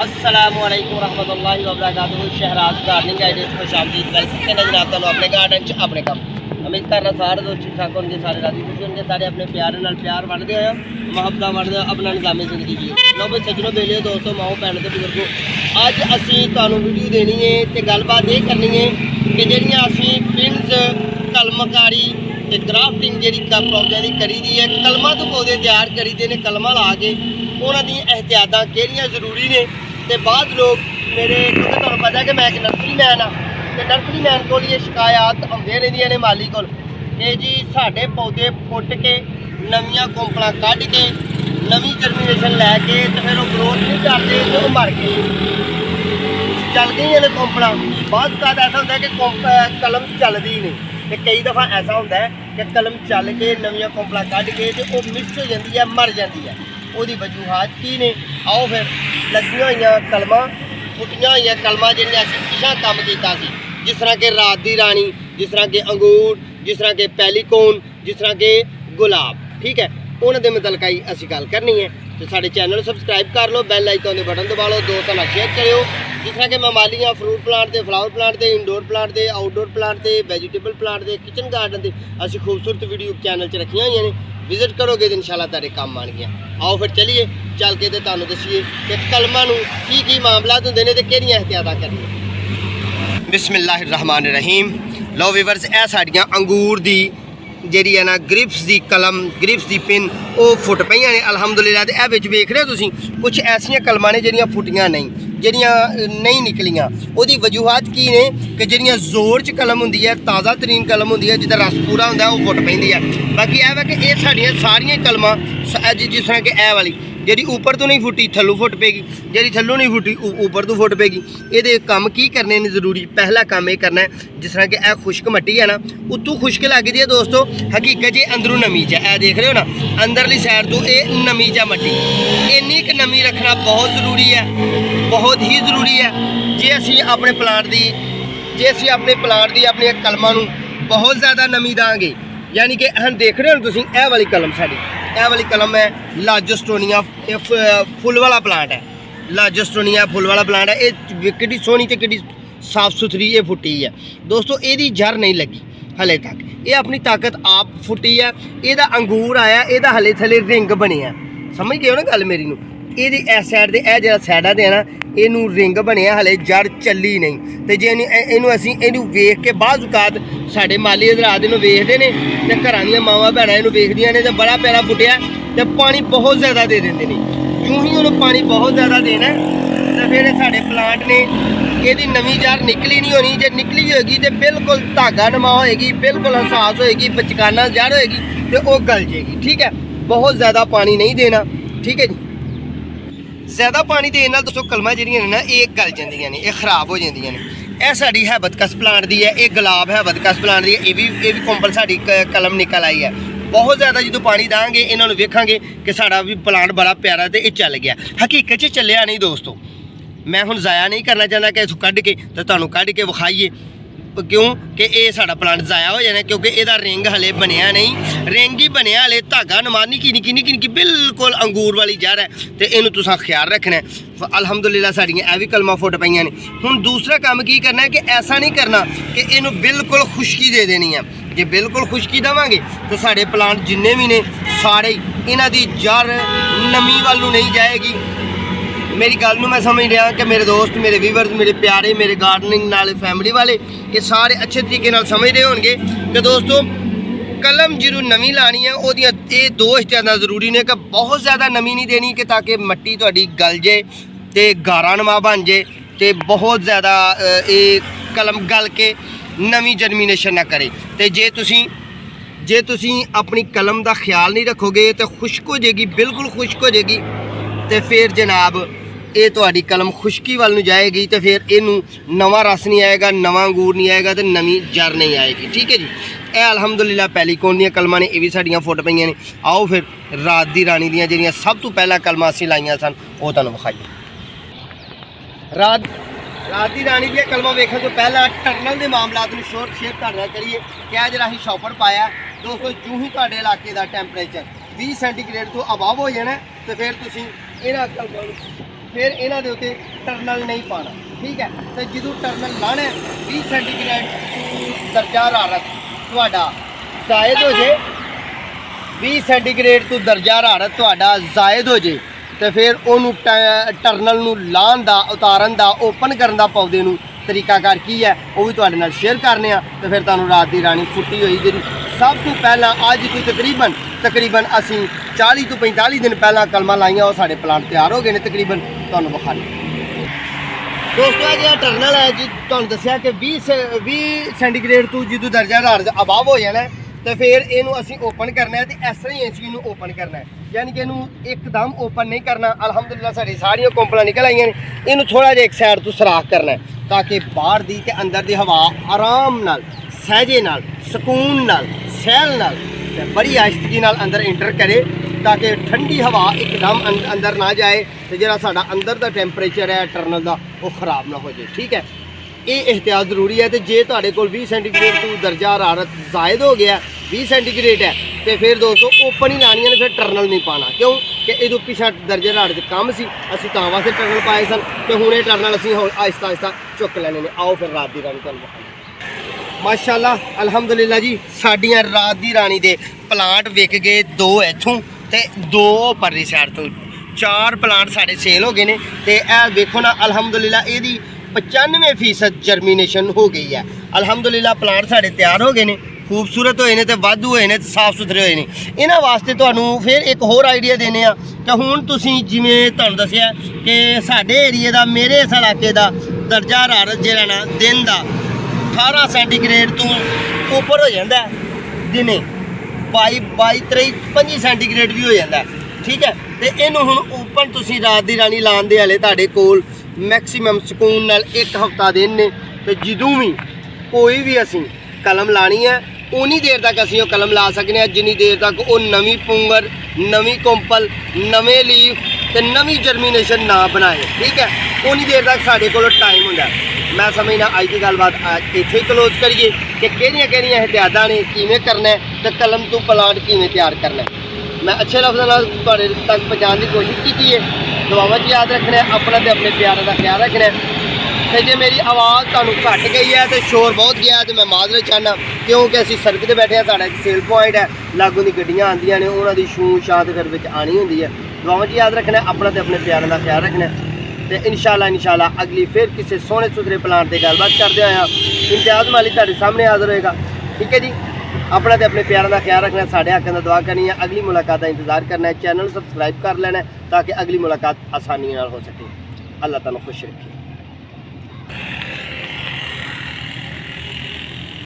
अस्सलामुअलैकुम रहमतुल्लाहि व बरकातुहू। शहराज गार्डनिंग गाइडेंस को शामदीद वेलकम है जनाब। तुहानू अपने गार्डन च अपने काम उम्मीद करना सारे दोस्त ठीक ठाक होंगे, सारे राजी खुश होंगे, सारे अपने प्यार नाल प्यार वंडदे हो, मुहब्बत वंडदे हो, अपना निज़ामे ज़िंदगी जी। लो भाई सज्जनों बेलियो दोस्तों माओ भैन ते बुजुर्गो, अज असी तुहानू वीडियो देनी है तो गलबात ये करनी है कि जिहड़ियां असी पिंस कलमकारी ते ग्राफ्टिंग जी पौधों की करी दी है, कलमां तो पौधे तैयार करी दे ने, कलमां ला के उन्हां दी एहतियातां किहड़ियां जरूरी ने। तो बाद लोग मेरे क्योंकि तुहानू पता है कि मैं एक नर्सरी मैन हाँ, तो नर्सरी मैन को ये शिकायत आउंदियां रहिंदियां ने माली कोल कि जी साडे पौधे फुट के नवीं कोंपलां कढ के नवीं जर्मीनेशन लैके तो फिर वो ग्रोथ नहीं करते, तो मर गए, चल गई ने कोंपलां। बाद का ऐसा होता है कि कलम चलती ही नहीं, तो कई दफ़ा ऐसा होता है कि कलम चल के नवीं कोंपलां कढ के तो वो मिक्स हो जाती है, मर जाती है। ਉਹਦੀ वजूहत की ने, आओ फिर लगियां हुई कलमां फुटियां हुई कलमां जिन्हें असीं पिछा काम किया, जिस तरह के रात दी रानी, जिस तरह के अंगूर, जिस तरह के पैलीकोन, जिस तरह के गुलाब, ठीक है, उन्होंने मतलब असीं गल करनी है। तो साडे चैनल सबसक्राइब कर लो, बैल आइकन के बटन दबा लो, दोस्तां नाल शेयर करियो। जिस तरह के मैं मालियां फ्रूट प्लांट के, फ्लावर प्लांट के, इंडोर प्लांट के, आउटडोर प्लांट के, वैजीटेबल प्लांट के, किचन गार्डन के असीं खूबसूरत वीडियो चैनल च रखियां हुई ने। विजिट करोगे तो इंशाल्लाह तेरे काम आन गया। आओ फिर चलिए चल के तुहानू दसीए कि कलमां नू की मामलात हुंदे ने ते किहड़ियां एहतियातां करनियां। बिस्मिल्लाहिर्रहमानिर्रहीम। लो वीवर्स, यह साड़ियां अंगूर दी जी है ना ग्रिप्स की कलम, ग्रिप्स की पिन वो फुट पई ने अलहमदुलिल्लाह। तो यह वेख रहे हो तुसीं कुछ ऐसियां कलमां ने जिहड़ियां फुटियां नहीं, जिहड़ियां नहीं निकलियां। उसदी वजूहत की ने कि जिहड़ियां जोर च कलम हुंदी है, ताज़ा तरीन कलम हुंदी है, जिहदा रस पूरा हुंदा है, वो फुट पैंदी है। बाकी यह है कि ये साड़ियां सारियां कलमां जिस तरह कि यह वाली जी ऊपर तो नहीं फुटी थल्लों फुट पेगी, जी थल्लों नहीं फुटी ऊपर तो फुट पेगी। ये काम की करने ने जरूरी, पहला काम ये करना है, जिस तरह कि यह खुश्क मट्टी है ना, उत्तों खुश्क लगती है दोस्तों, हकीकत जी अंदरों नमी च है, देख रहे हो ना अंदरली साइड तो ये नमी च मट्टी, इन्नी क नमी रखना बहुत ज़रूरी है, बहुत ही ज़रूरी है। जे असी अपने प्लांट की, जे असी अपने प्लांट की अपनी कलमां नूं बहुत ज़्यादा नमी देंगे, यानी कि हम देख रहे हो तुसीं यह वाली कलम साड़ी, यह वाली कलम है लाजोस्टोनिया, फुल वाला प्लांट है, लाजोस्टोनिया फुल वाला प्लांट है। ये कितनी सोहनी ते कितनी साफ सुथरी ये फुटी है दोस्तों, यदी जड़ नहीं लगी हले तक, ये अपनी ताकत आप फुटी है। यदा अंगूर आया, यदा हले थले रिंग बनिया, समझ गए हो ना गल मेरी नूं। ये इस सैड से यह सैडा दे ना इनू रिंग बनिया, हले जड़ चली नहीं। तो जे इनू असीं इनू वेख के बाद औकात साडे माली हज़रात इनू वेखदे ने ते घरां दीयां मावां भैणां इनू वेखदियां ने, तो बड़ा प्यारा फुटिया तो पानी बहुत ज़्यादा दे देंदे ने। यूं ही उन्होंने पानी बहुत ज़्यादा देना तो फिर साडे प्लांट ने यदि नवीं जड़ निकली नहीं होनी, जे निकली होगी तो बिल्कुल धागा नमा होएगी, बिल्कुल एहसास होएगी, बचकाना जड़ होएगी तो वह गल जाएगी, ठीक है। बहुत ज़्यादा पानी नहीं देना, ठीक है जी। ज़्यादा पानी देने नाल दोस्तों कलमां जिहड़ियां ने ना ये गल जांदियां ने, ये खराब हो जांदियां ने। यह साडी हैबतकस प्लांट दी है, ये गुलाब हैबतकस प्लांट दी है, ये भी कोंपल साडी कलम निकल आई है। बहुत ज़्यादा जो पानी देंगे इन्होंने वेखांगे कि साड़ा भी प्लांट बड़ा प्यारा तो ये चल गया, हकीकत च चलिया नहीं दोस्तों। मैं हुण ज़ाया नहीं करना चाहता कि इस कढ़ के तो तुहानूं कढ़ के विखाईए, क्यों कि ये साड़ा प्लांट ज़ाया हो जाना, क्योंकि यदा रिंग हले बनया नहीं, रिंग ही बनया हले धागा नमा निक्की निक्की निक्की निक्की बिल्कुल अंगूर वाली जड़ है, तो इनू तुसां ख्याल रखना है। अलहमदुलिल्लाह साड़ियां यह भी कलमां फुट पईयां ने। हुण दूसरा काम की करना है कि ऐसा नहीं करना कि इनू बिल्कुल खुश्की दे देनी है। जे बिल्कुल खुश्की देवांगे तो साढ़े प्लांट जिन्ने भी ने सारे इन्हां दी जड़ नमी वाल नूं नहीं जाएगी। मेरी गल नूं मैं समझ रहा कि मेरे दोस्त, मेरे व्यूवर्स, मेरे प्यारे, मेरे गार्डनिंग नाल फैमिली वाले ये सारे अच्छे तरीके नाल समझ रहे होंगे कि दोस्तों कलम जिन्हों नमी लानी है वो ये दो एहतियातां जरूरी ने कि बहुत ज़्यादा नमी नहीं देनी कि ताकि मट्टी तुहाडी गल जाए तो गारा नमा बन जाए, तो बहुत ज़्यादा ये कलम गल के नवी जर्मीनेशन ना करे। तो जे तुसीं अपनी कलम का ख्याल नहीं रखोगे तो खुश्क हो जाएगी, बिल्कुल खुश्क हो जाएगी, तो फिर जनाब ये तुहाडी कलम खुश्की वाल नूं जाएगी, तो फिर इनू नवा रस नहीं आएगा, नवा अंगूर नहीं आएगा, तो नवी जड़ नहीं आएगी, ठीक है जी। यह अलहमदुलिल्लाह पैलीकोन दी कलमां ने, ये भी साड़ियां फुट पईयां ने। आओ फिर रात दी रानी दियां जिहड़ियां सब तो पहला कलमां असीं लाइयां सन वो तुहानूं विखाईए। रात दी रानी दी कलमां वेखण तो पहला टर्नल के मामलात नूं शेयर करना करिए कि अज असीं शॉपर पाया दोस्तों। जूं ही तुहाडे इलाके का टैंपरेचर 20 ਸੈਂਟੀਗ੍ਰੇਡ ਤੋਂ ਅਬਾਵ ਹੋ ਜਾਣਾ ਤੇ ਫਿਰ ਤੁਸੀਂ ਇਹਨਾਂ ਕਲਮਾਂ ਨੂੰ ਫਿਰ ਇਹਨਾਂ ਦੇ ਉੱਤੇ ਟਰਨਲ ਨਹੀਂ ਪਾਣਾ, ਠੀਕ ਹੈ। ਤੇ ਜਦੋਂ ਟਰਨਲ ਲਾਣਾ 20 ਸੈਂਟੀਗ੍ਰੇਡ ਦਰਜਾ ਹਰਾਰਤ ਤੁਹਾਡਾ ਜ਼ਾਇਦ ਹੋ ਜੇ, 20 ਸੈਂਟੀਗ੍ਰੇਡ ਤੋਂ ਦਰਜਾ ਹਰਾਰਤ ਤੁਹਾਡਾ ਜ਼ਾਇਦ ਹੋ ਜੇ ਤੇ ਫਿਰ ਉਹਨੂੰ ਟਰਨਲ ਨੂੰ ਲਾਉਣ ਦਾ, ਉਤਾਰਨ ਦਾ, ਓਪਨ ਕਰਨ ਦਾ ਪੌਦੇ ਨੂੰ ਤਰੀਕਾਕਾਰ ਕੀ ਹੈ ਉਹ ਵੀ ਤੁਹਾਡੇ ਨਾਲ ਸ਼ੇਅਰ ਕਰਨੇ ਆ। ਤੇ ਫਿਰ ਤੁਹਾਨੂੰ ਰਾਤ ਦੀ ਰਾਣੀ ਫੁੱਟੀ ਹੋਈ ਜਿਹੜੀ ਸਭ ਤੋਂ ਪਹਿਲਾਂ ਅੱਜ ਤੋਂ ਤਕਰੀਬਨ ਅਸੀਂ 40 ਤੋਂ 45 ਦਿਨ ਪਹਿਲਾਂ ਕਲਮਾਂ ਲਾਈਆਂ, ਉਹ ਸਾਡੇ ਪਲਾਂਟ ਤਿਆਰ ਹੋ ਗਏ ਨੇ ਤਕਰੀਬਨ, ਤੁਹਾਨੂੰ ਵਿਖਾਣੇ। ਦੋਸਤੋ ਇਹ ਜਿਹੜਾ ਟਰਨਲ ਹੈ ਜੀ ਤੁਹਾਨੂੰ ਦੱਸਿਆ ਕਿ 20 ਸੈਂਟੀਗ੍ਰੇਡ ਤੋਂ ਜਦੋਂ ਦਰਜਾ ਹਰਾਰਤ ਅਬਾਵ ਹੋ ਜਾਣਾ ਤੇ ਫਿਰ ਇਹਨੂੰ ਅਸੀਂ ਓਪਨ ਕਰਨਾ ਹੈ ਤੇ ਇਸ ਤਰ੍ਹਾਂ ਹੀ ਅਸੀਂ ਇਹਨੂੰ ਓਪਨ ਕਰਨਾ ਹੈ, ਯਾਨੀ ਕਿ ਇਹਨੂੰ ਇੱਕਦਮ ਓਪਨ ਨਹੀਂ ਕਰਨਾ। ਅਲਹਮਦੁਲਿਲਾ ਸਾਡੀ ਸਾਰੀਆਂ ਕੋਂਪਲਾਂ ਨਿਕਲ ਆਈਆਂ ਨੇ, ਇਹਨੂੰ ਥੋੜਾ ਜਿਹਾ ਇੱਕ ਸਾਈਡ ਤੋਂ ਸੁਰਾਖ ਕਰਨਾ ਹੈ ਤਾਂ ਕਿ ਬਾਹਰ ਦੀ ਤੇ ਅੰਦਰ ਦੀ ਹਵਾ ਆਰਾਮ ਨਾਲ, ਸਹਿਜੇ ਨਾਲ, ਸਕੂਨ ਨਾਲ, ਸਹਿਲ ਨਾਲ ਤੇ ਬੜੀ ਆਹਿਸਤਗੀ ਨਾਲ ਅੰਦਰ ਇੰਟਰ ਕਰੇ ਤਾਂ ਕਿ ਠੰਡੀ ਹਵਾ ਇੱਕਦਮ ਅੰਦਰ ਨਾ ਜਾਏ ਤੇ ਜਿਹੜਾ ਸਾਡਾ ਅੰਦਰ ਦਾ ਟੈਂਪਰੇਚਰ ਹੈ ਟਰਨਲ ਦਾ ਉਹ ਖਰਾਬ ਨਾ ਹੋ ਜਾਏ, ਠੀਕ ਹੈ। ਇਹ ਇਹਤਿਆਤ ਜ਼ਰੂਰੀ ਹੈ। ਤੇ ਜੇ ਤੁਹਾਡੇ ਕੋਲ 20 ਸੈਂਟੀਗ੍ਰੇਡ ਤੋਂ ਦਰਜਾ ਹਰਾਰਤ ਜ਼ਾਇਦ ਹੋ ਗਿਆ, 20 ਸੈਂਟੀਗ੍ਰੇਡ ਹੈ ਤੇ ਫਿਰ ਦੋਸਤੋ ਓਪਨ ਹੀ ਲਾਣੀਆਂ ਨੇ, ਫਿਰ ਟਰਨਲ ਨਹੀਂ ਪਾਣਾ। ਕਿਉਂ ਕਿ ਇਹਦੋਂ ਪਿਛਾ ਦਰਜੇ ਹਰਾਰਤ ਕੰਮ ਸੀ, ਅਸੀਂ ਤਾਂ ਵਾਸਤੇ ਟਰਨਲ ਪਾਏ ਸਨ ਤੇ ਹੁਣ ਇਹ ਟਰਨਲ ਅਸੀਂ ਹੁਣ ਆਹਿਸਤਾ ਚੁੱਕ ਲੈਣੇ ਨੇ। ਆਓ ਫਿਰ ਰਾਤ ਦੀ ਰਾਣੀ ਤੁਹਾਨੂੰ ਮਾਸ਼ਾਅੱਲਾ ਅਲਹਮਦੁਲਿਲਾ ਜੀ ਸਾਡੀਆਂ ਰਾਤ ਦੀ ਰਾਣੀ ਦੇ ਪਲਾਂਟ ਵਿਕ ਗਏ 2 ਇੱਥੋਂ ਤੇ 2 ਪਰਲੀ ਸਾਈਡ ਤੋਂ, 4 ਪਲਾਂਟ ਸਾਡੇ ਸੇਲ ਹੋ ਗਏ ਨੇ। ਤੇ ਇਹ ਵੇਖੋ ਨਾ ਅਲਹਮਦੁਲਿਲਾ ਇਹਦੀ 95% ਜਰਮੀਨੇਸ਼ਨ ਹੋ ਗਈ ਹੈ। ਅਲਹਮਦੁਲਿਲਾ ਪਲਾਂਟ ਸਾਡੇ ਤਿਆਰ ਹੋ ਗਏ ਨੇ, ਖੂਬਸੂਰਤ ਹੋਏ ਨੇ ਤੇ ਵਾਧੂ ਹੋਏ ਨੇ ਤੇ ਸਾਫ਼ ਸੁਥਰੇ ਹੋਏ ਨੇ। ਇਹਨਾਂ ਵਾਸਤੇ ਤੁਹਾਨੂੰ ਫਿਰ ਇੱਕ ਹੋਰ ਆਈਡੀਆ ਦੇਣੇ ਆ ਕਿ ਹੁਣ ਤੁਸੀਂ ਜਿਵੇਂ ਤੁਹਾਨੂੰ ਦੱਸਿਆ ਕਿ ਸਾਡੇ ਏਰੀਏ ਦਾ, ਮੇਰੇ ਇਸ ਇਲਾਕੇ ਦਾ ਦਰਜਾ ਹਰਾਰਤ ਜਿਹੜਾ ਨਾ ਦਿਨ ਦਾ 18 ਸੈਂਟੀਗ੍ਰੇਡ ਤੋਂ ਉੱਪਰ ਹੋ ਜਾਂਦਾ, ਦਿਨੇ 22, 23, 25 ਸੈਂਟੀਗ੍ਰੇਡ ਵੀ ਹੋ ਜਾਂਦਾ, ਠੀਕ ਹੈ। ਤੇ ਇਹਨੂੰ ਹੁਣ ਓਪਨ ਤੁਸੀਂ ਰਾਤ ਦੀ ਰਾਣੀ ਲਾਉਣ ਦੇ ਹਲੇ ਤੁਹਾਡੇ ਕੋਲ ਮੈਕਸੀਮਮ ਸਕੂਨ ਨਾਲ 1 ਹਫ਼ਤਾ ਦਿਨ ਨੇ। ਤੇ ਜਦੋਂ ਵੀ ਕੋਈ ਵੀ ਅਸੀਂ ਕਲਮ ਲਾਣੀ ਹੈ ਉਨੀ ਦੇਰ ਤੱਕ ਅਸੀਂ ਉਹ ਕਲਮ ਲਾ ਸਕਦੇ ਹਾਂ ਜਿੰਨੀ ਦੇਰ ਤੱਕ ਉਹ ਨਵੀਂ ਪੁੰਗਰ, ਨਵੀਂ ਕੰਪਲ, ਨਵੇਂ ਲੀਫ ਤੇ ਨਵੀਂ ਜਰਮੀਨੇਸ਼ਨ ਨਾ ਬਣਾਏ, ਠੀਕ ਹੈ। ਉਨੀ ਦੇਰ ਤੱਕ ਸਾਡੇ ਕੋਲ ਟਾਈਮ ਹੁੰਦਾ। ਮੈਂ ਸਮਝਦਾ ਅੱਜ ਦੀ ਗੱਲਬਾਤ ਇੱਥੇ ਹੀ ਕਲੋਜ਼ ਕਰੀਏ ਕਿ ਕਿਹੜੀਆਂ ਇਹਤਿਆਤਾਂ ਨੇ, ਕਿਵੇਂ ਕਰਨਾ ਹੈ ਤੇ ਕਲਮ ਤੋਂ ਪਲਾਂਟ ਕਿਵੇਂ ਤਿਆਰ ਕਰਨਾ ਹੈ। ਮੈਂ ਅੱਛੇ ਲਫ਼ਜ਼ਾਂ ਨਾਲ ਤੁਹਾਡੇ ਤੱਕ ਪਹੁੰਚਾਉਣ ਦੀ ਕੋਸ਼ਿਸ਼ ਕੀਤੀ ਹੈ। ਦੁਆਵਾਂ 'ਚ ਯਾਦ ਰੱਖਣਾ, ਆਪਣਾ ਤੇ ਆਪਣੇ ਪਿਆਰਾਂ ਦਾ ਖਿਆਲ ਰੱਖਣਾ। ਤੇ ਜੇ ਮੇਰੀ ਆਵਾਜ਼ ਤੁਹਾਨੂੰ ਘੱਟ ਗਈ ਹੈ ਤੇ ਸ਼ੋਰ ਬਹੁਤ ਗਿਆ ਤੇ ਮੈਂ ਮਾਜ਼ਰਤ ਚਾਹੁੰਦਾ, ਕਿਉਂਕਿ ਅਸੀਂ ਸੜਕ ਤੇ ਬੈਠੇ ਹਾਂ, ਸਾਡਾ ਇੱਕ ਸੇਲ ਪੁਆਇੰਟ ਹੈ, ਲਾਗੋਂ ਦੀ ਗੱਡੀਆਂ ਆਉਂਦੀਆਂ ਨੇ, ਉਹਨਾਂ ਦੀ ਛੂੰ ਛਾਂ ਤੇ ਫਿਰ ਵਿੱਚ ਆਣੀ ਹੁੰਦੀ ਹੈ। ਦੁਆਵਾਂ 'ਚ ਯਾਦ ਰੱਖਣਾ, ਆਪਣਾ ਤੇ ਆਪਣੇ ਪਿਆਰਾਂ ਦਾ ਖਿਆਲ ਰੱਖਣਾ। ਤੇ ਇਨਸ਼ਾਅੱਲਾ ਅਗਲੀ ਫਿਰ ਕਿਸੇ ਸੋਹਣੇ ਸੁਥਰੇ ਪਲਾਂਟ ਤੇ ਗੱਲਬਾਤ ਕਰਦੇ ਹੋਇਆ ਇਮਤਿਆਜ਼ ਮਾਲਿਕ ਤੁਹਾਡੇ ਸਾਹਮਣੇ ਹਾਜ਼ਰ ਹੋਏਗਾ, ਠੀਕ ਹੈ ਜੀ। अपना तो अपने प्यारों का ख्याल रखना, साढ़े हक़ दा दुआ करनी है, अगली मुलाकात का इंतजार करना है, चैनल सबसक्राइब कर लेना है ताकि अगली मुलाकात आसानी हो सके। अल्लाह ताला खुश रखे।